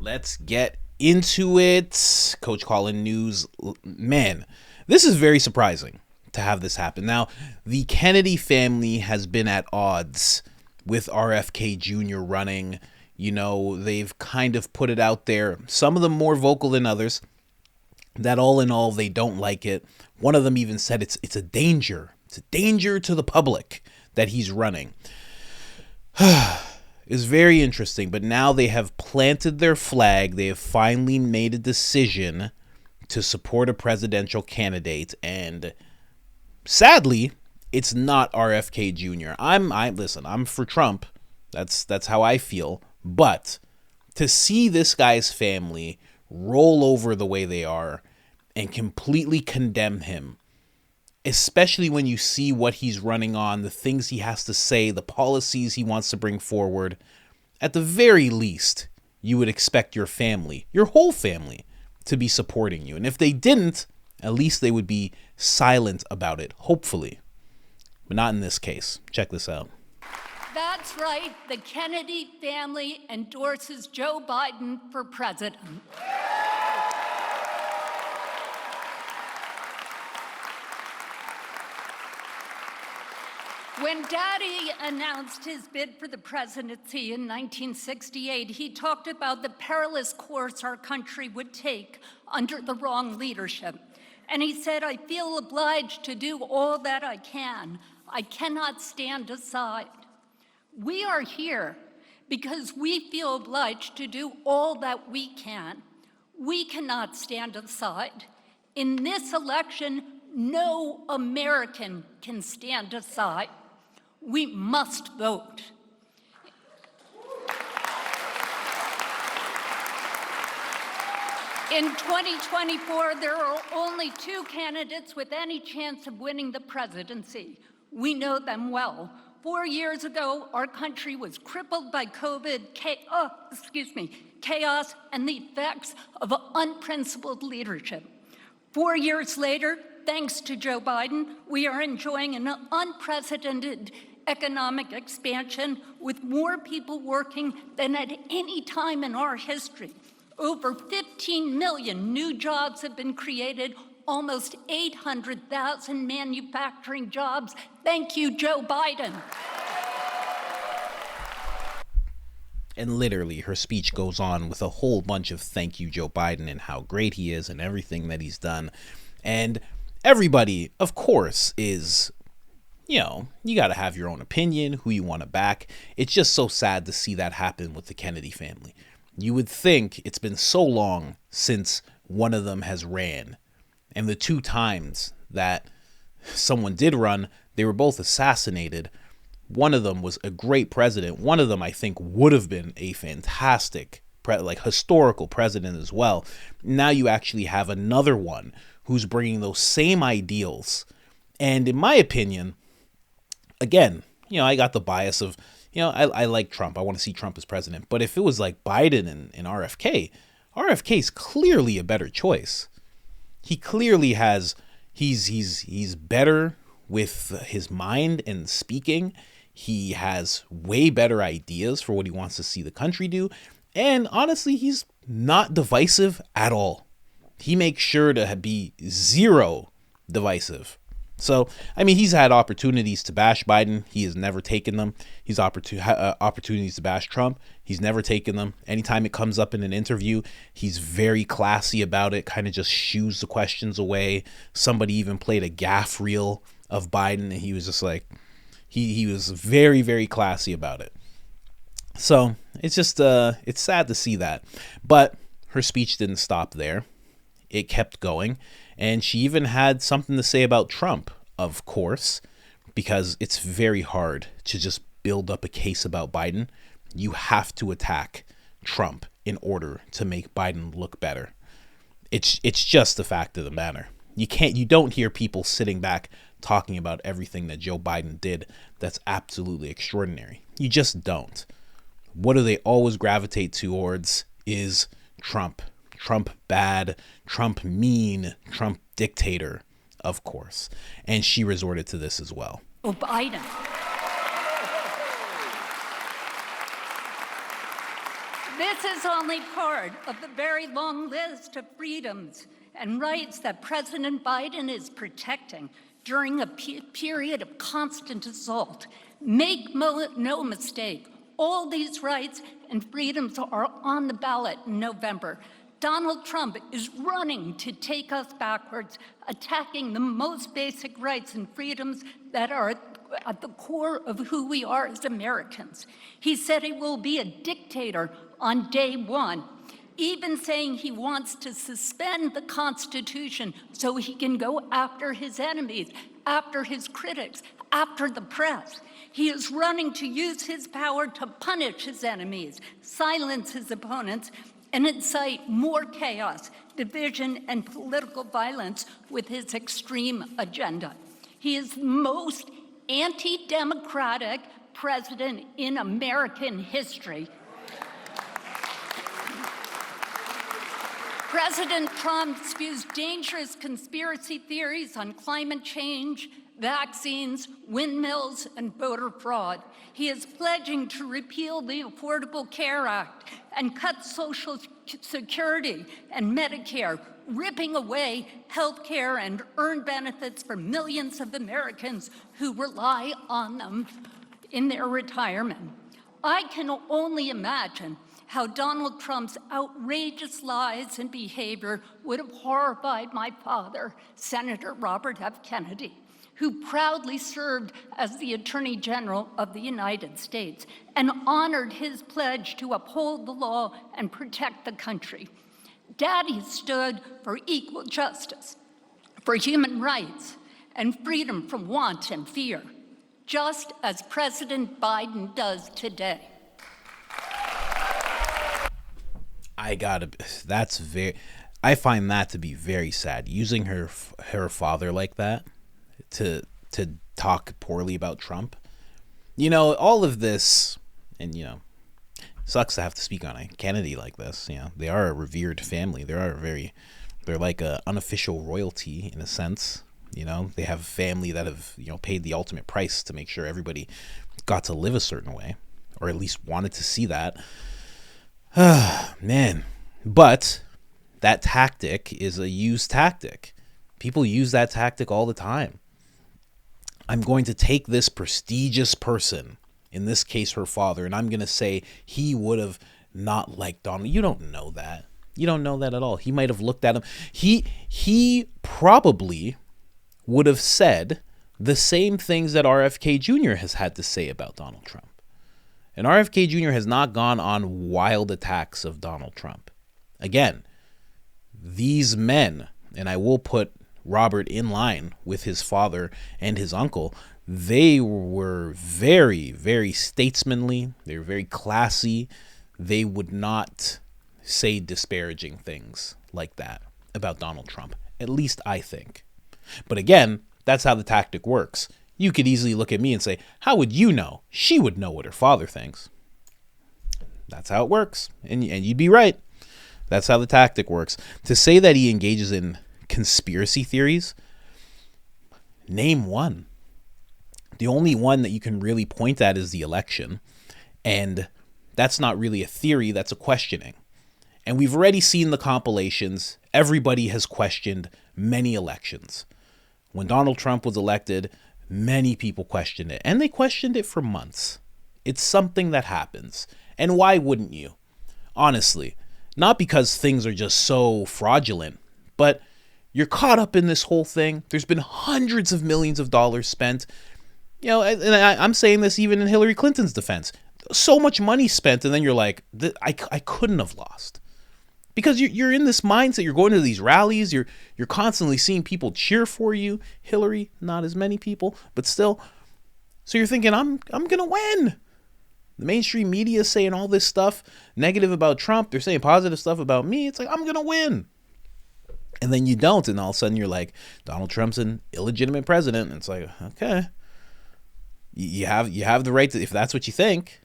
Let's get into it. Coach Colin news. Man, this is very surprising to have this happen. Now, the Kennedy family has been at odds with RFK Jr. running. You know, they've kind of put it out there, some of them more vocal than others, that all in all, they don't like it. One of them even said it's a danger. It's a danger to the public that he's running. It's very interesting, but now they have planted their flag. They have finally made a decision to support a presidential candidate, and sadly, it's not RFK Jr. I'm for Trump. That's how I feel. But to see this guy's family roll over the way they are and completely condemn him, especially when you see what he's running on, the things he has to say, the policies he wants to bring forward, at the very least, you would expect your family, your whole family, to be supporting you. And if they didn't, at least they would be silent about it, hopefully. But not in this case. Check this out. That's right. The Kennedy family endorses Joe Biden for president. When Daddy announced his bid for the presidency in 1968, he talked about the perilous course our country would take under the wrong leadership. And he said, "I feel obliged to do all that I can. I cannot stand aside." We are here because we feel obliged to do all that we can. We cannot stand aside. In this election, no American can stand aside. We must vote. In 2024, there are only two candidates with any chance of winning the presidency. We know them well. 4 years ago, our country was crippled by COVID, chaos, and the effects of unprincipled leadership. 4 years later, thanks to Joe Biden, we are enjoying an unprecedented economic expansion with more people working than at any time in our history. Over 15 million new jobs have been created, almost 800,000 manufacturing jobs. Thank you, Joe Biden. And literally, her speech goes on with a whole bunch of thank you, Joe Biden, and how great he is and everything that he's done. And everybody, of course, is, you got to have your own opinion, who you want to back. It's just so sad to see that happen with the Kennedy family. You would think it's been so long since one of them has ran. And the two times that someone did run, they were both assassinated. One of them was a great president. One of them, I think, would have been a fantastic, historical president as well. Now you actually have another one who's bringing those same ideals. And in my opinion, again, I got the bias of, I like Trump. I want to see Trump as president. But if it was like Biden and RFK, RFK's clearly a better choice. He clearly has, he's better with his mind and speaking. He has way better ideas for what he wants to see the country do. And honestly, he's not divisive at all. He makes sure to be zero divisive. So, he's had opportunities to bash Biden. He has never taken them. He's opportunities to bash Trump. He's never taken them. Anytime it comes up in an interview, he's very classy about it, kind of just shoos the questions away. Somebody even played a gaffe reel of Biden, and he was just like, he was very, very classy about it. So, it's just, it's sad to see that. But her speech didn't stop there. It kept going. And she even had something to say about Trump, of course, because it's very hard to just build up a case about Biden. You have to attack Trump in order to make Biden look better. It's just the fact of the matter. You don't hear people sitting back talking about everything that Joe Biden did that's absolutely extraordinary. You just don't. What do they always gravitate towards is Trump. Trump bad, Trump mean, Trump dictator, of course. And she resorted to this as well. Oh, Biden. This is only part of the very long list of freedoms and rights that President Biden is protecting during a period of constant assault. Make no mistake, all these rights and freedoms are on the ballot in November. Donald Trump is running to take us backwards, attacking the most basic rights and freedoms that are at the core of who we are as Americans. He said he will be a dictator on day one, even saying he wants to suspend the Constitution so he can go after his enemies, after his critics, after the press. He is running to use his power to punish his enemies, silence his opponents, and incite more chaos, division, and political violence with his extreme agenda. He is the most anti-democratic president in American history. President Trump spews dangerous conspiracy theories on climate change, vaccines, windmills, and voter fraud. He is pledging to repeal the Affordable Care Act and cut Social Security and Medicare, ripping away health care and earned benefits for millions of Americans who rely on them in their retirement. I can only imagine how Donald Trump's outrageous lies and behavior would have horrified my father, Senator Robert F. Kennedy, who proudly served as the Attorney General of the United States and honored his pledge to uphold the law and protect the country. Daddy stood for equal justice, for human rights, and freedom from want and fear, just as President Biden does today. I find that to be very sad. Using her father like that to talk poorly about Trump. You know, all of this, and you know, sucks to have to speak on a Kennedy like this. You know, they are a revered family. They're like a unofficial royalty in a sense. You know, they have a family that have, you know, paid the ultimate price to make sure everybody got to live a certain way, or at least wanted to see that. Man, but that tactic is a used tactic. People use that tactic all the time. I'm going to take this prestigious person, in this case her father, and I'm going to say he would have not liked Donald. You don't know that. You don't know that at all. He might have looked at him. He probably would have said the same things that RFK Jr. has had to say about Donald Trump. And RFK Jr. has not gone on wild attacks of Donald Trump. Again, these men, and I will put Robert in line with his father and his uncle, they were very, very statesmanly. They were very classy. They would not say disparaging things like that about Donald Trump, at least I think. But again, that's how the tactic works. You could easily look at me and say, how would you know? She would know what her father thinks. That's how it works. And you'd be right. That's how the tactic works. To say that he engages in conspiracy theories, name one. The only one that you can really point at is the election. And that's not really a theory, that's a questioning. And we've already seen the compilations. Everybody has questioned many elections. When Donald Trump was elected, many people questioned it, and they questioned it for months. It's something that happens. And why wouldn't you? Honestly, not because things are just so fraudulent, but you're caught up in this whole thing. There's been hundreds of millions of dollars spent. You know, and I'm saying this even in Hillary Clinton's defense. So much money spent, and then you're like, I couldn't have lost. Because you're in this mindset, you're going to these rallies, you're constantly seeing people cheer for you. Hillary, not as many people, but still. So you're thinking, I'm gonna win. The mainstream media is saying all this stuff negative about Trump. They're saying positive stuff about me. It's like, I'm gonna win. And then you don't, and all of a sudden you're like, Donald Trump's an illegitimate president. And it's like, okay, you have the right to, if that's what you think.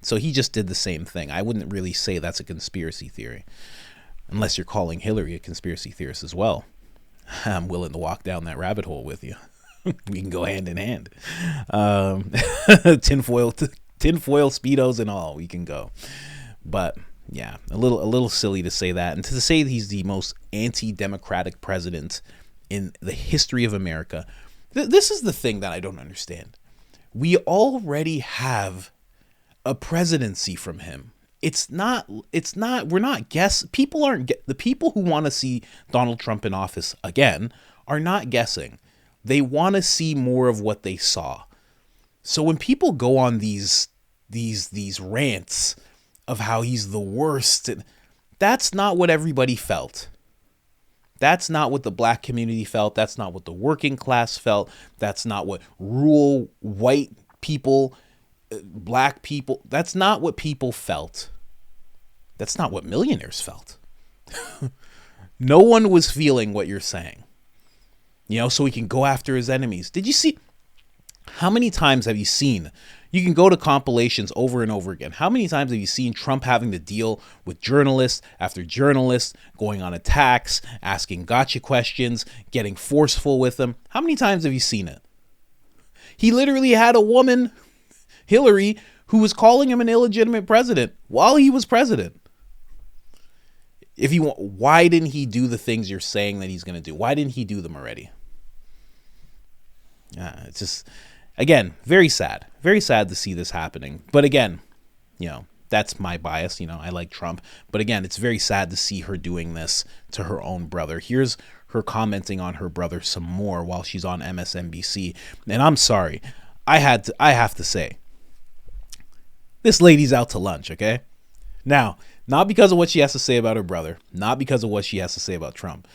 So he just did the same thing. I wouldn't really say that's a conspiracy theory, unless you're calling Hillary a conspiracy theorist as well. I'm willing to walk down that rabbit hole with you. We can go hand in hand. Tinfoil Speedos and all, we can go. But yeah, a little silly to say that, and to say he's the most anti-democratic president in the history of America. This is the thing that I don't understand. We already have a presidency from him. We're not the people who want to see Donald Trump in office again are not guessing. They want to see more of what they saw. So when people go on these rants of how he's the worst, that's not what everybody felt. That's not what the black community felt. That's not what the working class felt. That's not what rural white people, black people, that's not what people felt. That's not what millionaires felt. No one was feeling what you're saying. So he can go after his enemies. Did you see? How many times have you seen? You can go to compilations over and over again. How many times have you seen Trump having to deal with journalists after journalists, going on attacks, asking gotcha questions, getting forceful with them? How many times have you seen it? He literally had a woman, Hillary, who was calling him an illegitimate president while he was president. Why didn't he do the things you're saying that he's going to do? Why didn't he do them already? It's just, again, very sad to see this happening. But again, that's my bias. I like Trump. But again, it's very sad to see her doing this to her own brother. Here's her commenting on her brother some more while she's on MSNBC. And I'm sorry, I have to say, this lady's out to lunch, okay? Now, not because of what she has to say about her brother, not because of what she has to say about Trump,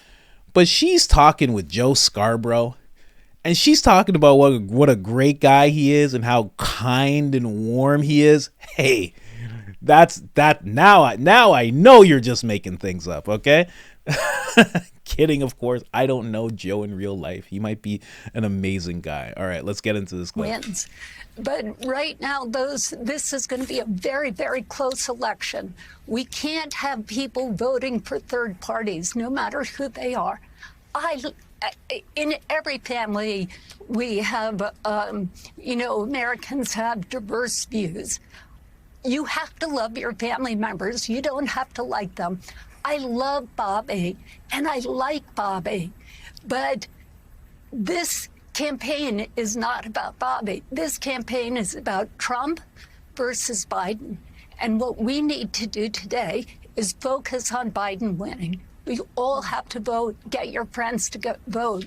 but she's talking with Joe Scarborough. And she's talking about what a great guy he is and how kind and warm he is. Hey, now I know you're just making things up, okay? Kidding, of course. I don't know Joe in real life. He might be an amazing guy. All right, let's get into this clip. Wins. But right now, this is going to be a very, very close election. We can't have people voting for third parties, no matter who they are. In every family, we have, Americans have diverse views. You have to love your family members. You don't have to like them. I love Bobby, and I like Bobby, but this campaign is not about Bobby. This campaign is about Trump versus Biden. And what we need to do today is focus on Biden winning. We all have to vote. Get your friends to go vote.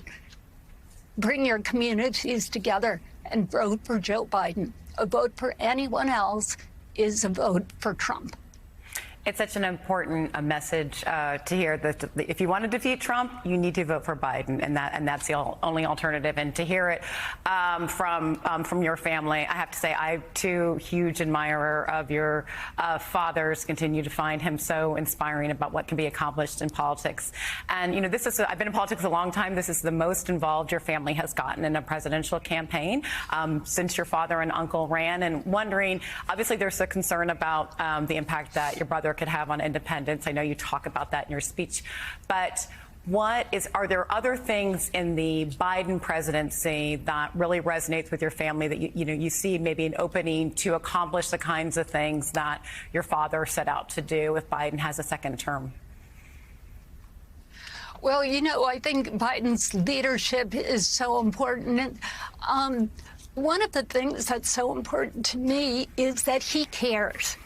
Bring your communities together and vote for Joe Biden. A vote for anyone else is a vote for Trump. It's such an important message to hear that if you want to defeat Trump, you need to vote for Biden, and that's the only alternative. And to hear it from your family, I have to say, I too huge admirer of your father's. Continue to find him so inspiring about what can be accomplished in politics. And I've been in politics a long time. This is the most involved your family has gotten in a presidential campaign since your father and uncle ran. And wondering, obviously, there's a concern about the impact that your brother could have on independence. I know you talk about that in your speech, but are there other things in the Biden presidency that really resonates with your family that you see maybe an opening to accomplish the kinds of things that your father set out to do if Biden has a second term? Well, I think Biden's leadership is so important. One of the things that's so important to me is that he cares.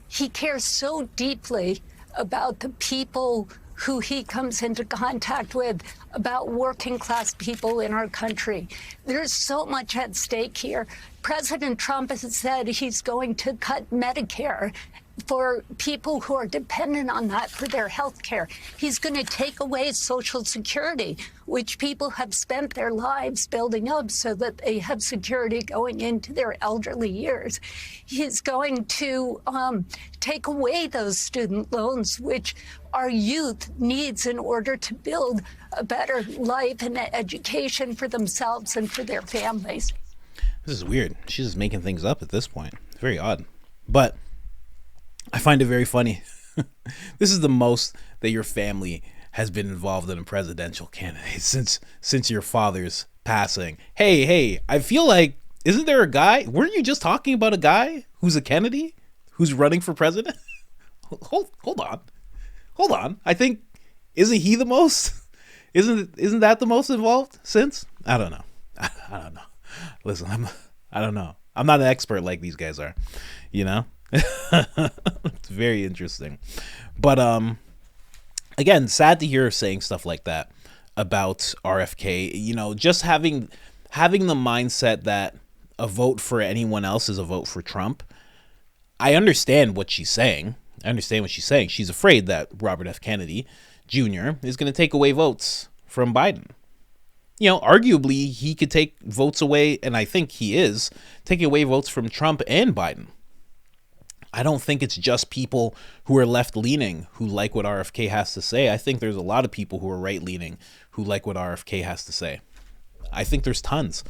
He cares so deeply about the people who he comes into contact with, about working class people in our country. There's so much at stake here. President Trump has said he's going to cut Medicare for people who are dependent on that for their health care. He's going to take away Social Security, which people have spent their lives building up so that they have security going into their elderly years. He's going to take away those student loans, which our youth needs in order to build a better life and education for themselves and for their families. This is weird. She's just making things up at this point. It's very odd. But I find it very funny. This is the most that your family has been involved in a presidential candidate since your father's passing. Hey, I feel like, isn't there a guy? Weren't you just talking about a guy who's a Kennedy who's running for president? Hold on. I think, isn't he the most? Isn't that the most involved since? I don't know. I don't know. Listen, I don't know. I'm not an expert like these guys are, you know? It's very interesting. But again, sad to hear her saying stuff like that about RFK. You know, just having the mindset that a vote for anyone else is a vote for Trump. I understand what she's saying. She's afraid that Robert F. Kennedy Jr. is going to take away votes from Biden. You know, arguably, he could take votes away, and I think he is, taking away votes from Trump and Biden. I don't think it's just people who are left-leaning who like what RFK has to say. I think there's a lot of people who are right-leaning who like what RFK has to say. I think there's tons.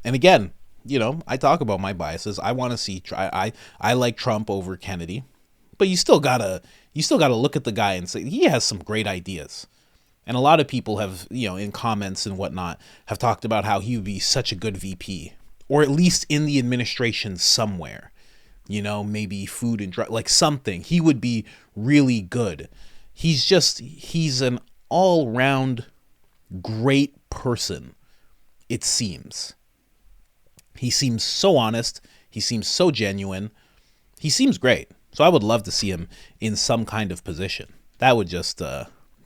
And again, you know, I talk about my biases. I want to see, I like Trump over Kennedy, but you still gotta look at the guy and say he has some great ideas. And a lot of people have, you know, in comments and whatnot, have talked about how he would be such a good VP, or at least in the administration somewhere, you know, maybe food and drug, like something. He would be really good. He's an all-round great person, it seems. He seems so honest. He seems so genuine. He seems great. So I would love to see him in some kind of position. That would just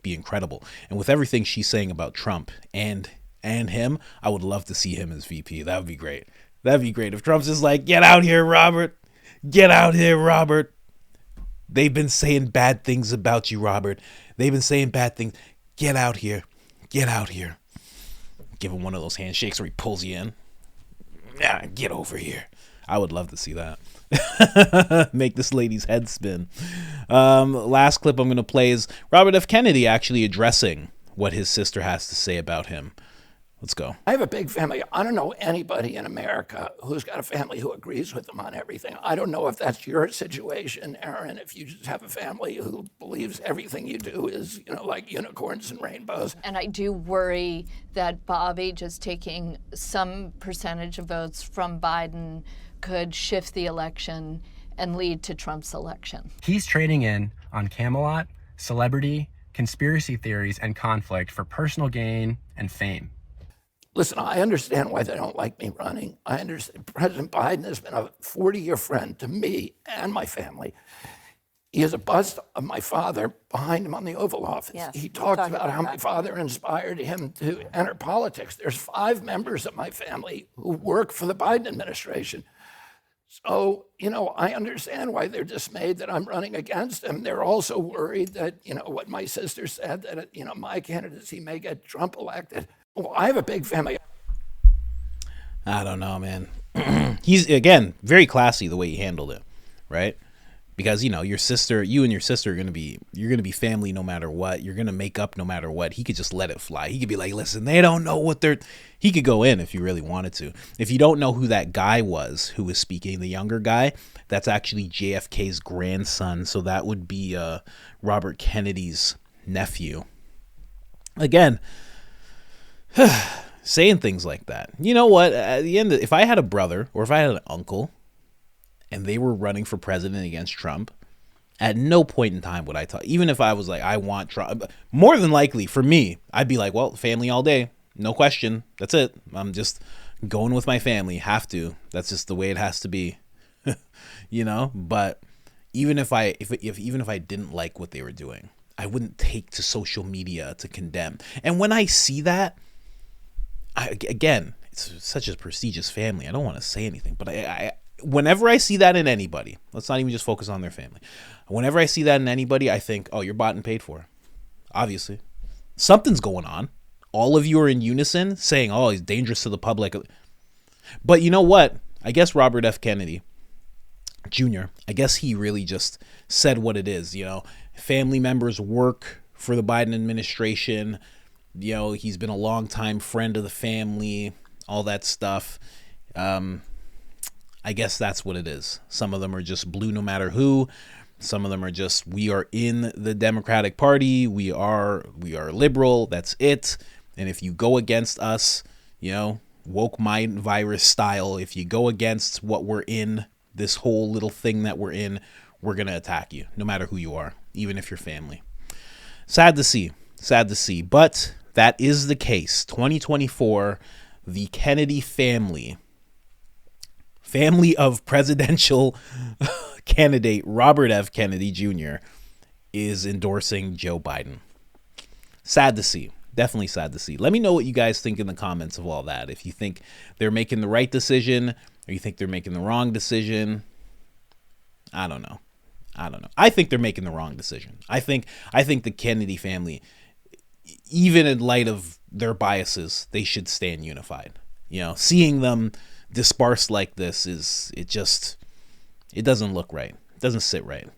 be incredible. And with everything she's saying about Trump and him, I would love to see him as VP. That would be great. That'd be great if Trump's just like, get out here, Robert. Get out here, Robert. They've been saying bad things about you, Robert. They've been saying bad things. Get out here. Get out here. Give him one of those handshakes where he pulls you in. Yeah, get over here. I would love to see that. Make this lady's head spin. Last clip I'm going to play is Robert F. Kennedy actually addressing what his sister has to say about him. Let's go. I have a big family. I don't know anybody in America who's got a family who agrees with them on everything. I don't know if that's your situation, Aaron, if you just have a family who believes everything you do is, you know, like unicorns and rainbows. And I do worry that Bobby just taking some percentage of votes from Biden could shift the election and lead to Trump's election. He's trading in on Camelot, celebrity, conspiracy theories, and conflict for personal gain and fame. Listen, I understand why they don't like me running. I understand President Biden has been a 40-year friend to me and my family. He has a bust of my father behind him on the Oval Office. Yes, he talks about how my father inspired him to enter politics. There's 5 members of my family who work for the Biden administration. So, you know, I understand why they're dismayed that I'm running against him. They're also worried that, you know, what my sister said, that, you know, my candidacy may get Trump elected. Well, I have a big family. I don't know, man. He's, again, very classy the way he handled it, right? Because, you know, you and your sister are going to be family no matter what. You're going to make up no matter what. He could just let it fly. He could be like, listen, they don't know what he could go in if he really wanted to. If you don't know who that guy was who was speaking, the younger guy, that's actually JFK's grandson. So that would be Robert Kennedy's nephew. Again, saying things like that. You know what? At the end, if I had a brother or if I had an uncle and they were running for president against Trump, at no point in time would I talk. Even if I was like, I want Trump, more than likely for me, I'd be like, well, family all day. No question. That's it. I'm just going with my family. Have to. That's just the way it has to be. You know? But even if I didn't like what they were doing, I wouldn't take to social media to condemn. And when I see that, again, it's such a prestigious family. I don't want to say anything, but whenever I see that in anybody, let's not even just focus on their family. Whenever I see that in anybody, I think, oh, you're bought and paid for. Obviously. Something's going on. All of you are in unison saying, oh, he's dangerous to the public. But you know what? I guess Robert F. Kennedy Jr., I guess he really just said what it is. You know, family members work for the Biden administration. You know, he's been a longtime friend of the family, all that stuff. I guess that's what it is. Some of them are just blue no matter who. Some of them are just, we are in the Democratic Party. We are liberal. That's it. And if you go against us, you know, woke mind virus style, if you go against what we're in, this whole little thing that we're in, we're going to attack you, no matter who you are, even if you're family. Sad to see. Sad to see. But that is the case. 2024, the Kennedy family of presidential candidate Robert F. Kennedy Jr. is endorsing Joe Biden. Sad to see. Definitely sad to see. Let me know what you guys think in the comments of all that. If you think they're making the right decision or you think they're making the wrong decision. I don't know. I think they're making the wrong decision. I think the Kennedy family, even in light of their biases, they should stand unified. You know, seeing them dispersed like this it doesn't look right. It doesn't sit right.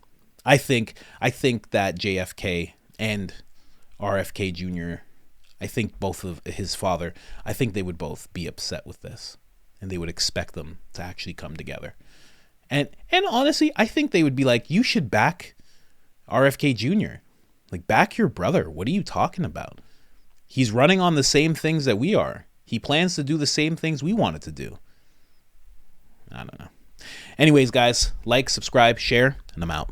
I think that JFK and RFK Jr., I think both of his father, I think they would both be upset with this, and they would expect them to actually come together. And honestly, I think they would be like, you should back RFK Jr. Like, back your brother. What are you talking about? He's running on the same things that we are. He plans to do the same things we wanted to do. I don't know. Anyways, guys, like, subscribe, share, and I'm out.